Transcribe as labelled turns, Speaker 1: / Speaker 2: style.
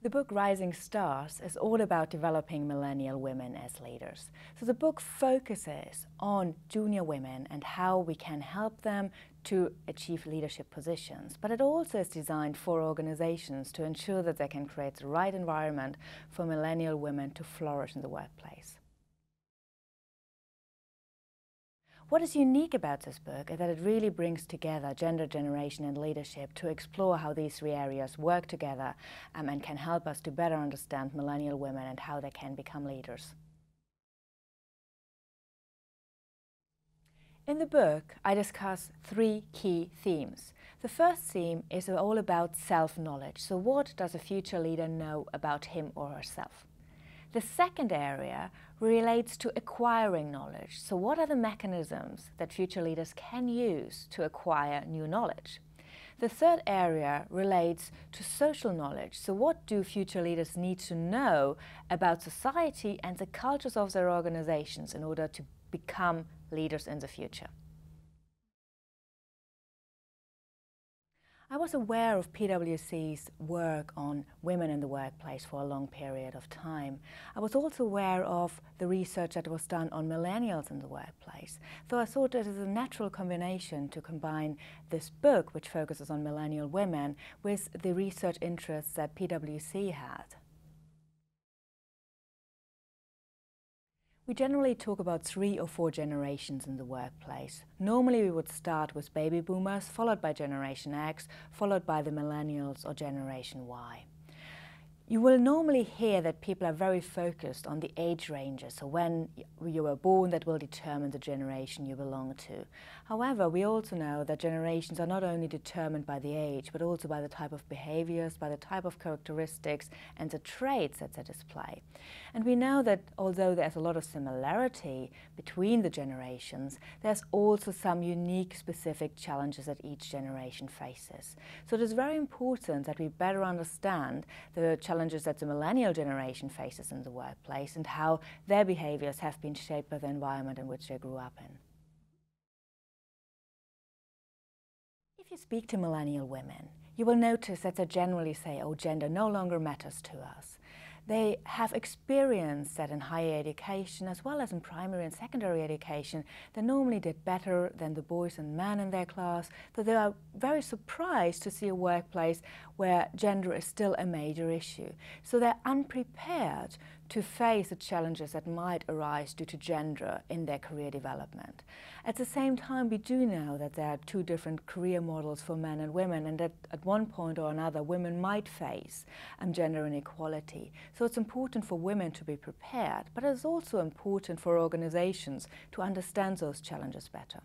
Speaker 1: The book Rising Stars is all about developing millennial women as leaders. So the book focuses on junior women and how we can help them to achieve leadership positions. But it also is designed for organizations to ensure that they can create the right environment for millennial women to flourish in the workplace. What is unique about this book is that it really brings together gender, generation and leadership to explore how these three areas work together and can help us to better understand millennial women and how they can become leaders. In the book, I discuss three key themes. The first theme is all about self-knowledge. So what does a future leader know about him or herself? The second area relates to acquiring knowledge. So what are the mechanisms that future leaders can use to acquire new knowledge? The third area relates to social knowledge. So what do future leaders need to know about society and the cultures of their organizations in order to become leaders in the future? I was aware of PwC's work on women in the workplace for a long period of time. I was also aware of the research that was done on millennials in the workplace. So I thought it is a natural combination to combine this book, which focuses on millennial women, with the research interests that PwC had. We generally talk about 3 or 4 generations in the workplace. Normally we would start with baby boomers, followed by Generation X, followed by the millennials or Generation Y. You will normally hear that people are very focused on the age ranges, so when you were born, that will determine the generation you belong to. However, we also know that generations are not only determined by the age, but also by the type of behaviors, by the type of characteristics and the traits that they display. And we know that although there's a lot of similarity between the generations, there's also some unique specific challenges that each generation faces. So it is very important that we better understand the challenges that the millennial generation faces in the workplace and how their behaviors have been shaped by the environment in which they grew up in. If you speak to millennial women, you will notice that they generally say, oh, gender no longer matters to us. They have experienced that in higher education, as well as in primary and secondary education, they normally did better than the boys and men in their class, so they are very surprised to see a workplace where gender is still a major issue. So they're unprepared to face the challenges that might arise due to gender in their career development. At the same time, we do know that there are 2 different career models for men and women, and that at one point or another women might face gender inequality. So it's important for women to be prepared, but it's also important for organizations to understand those challenges better.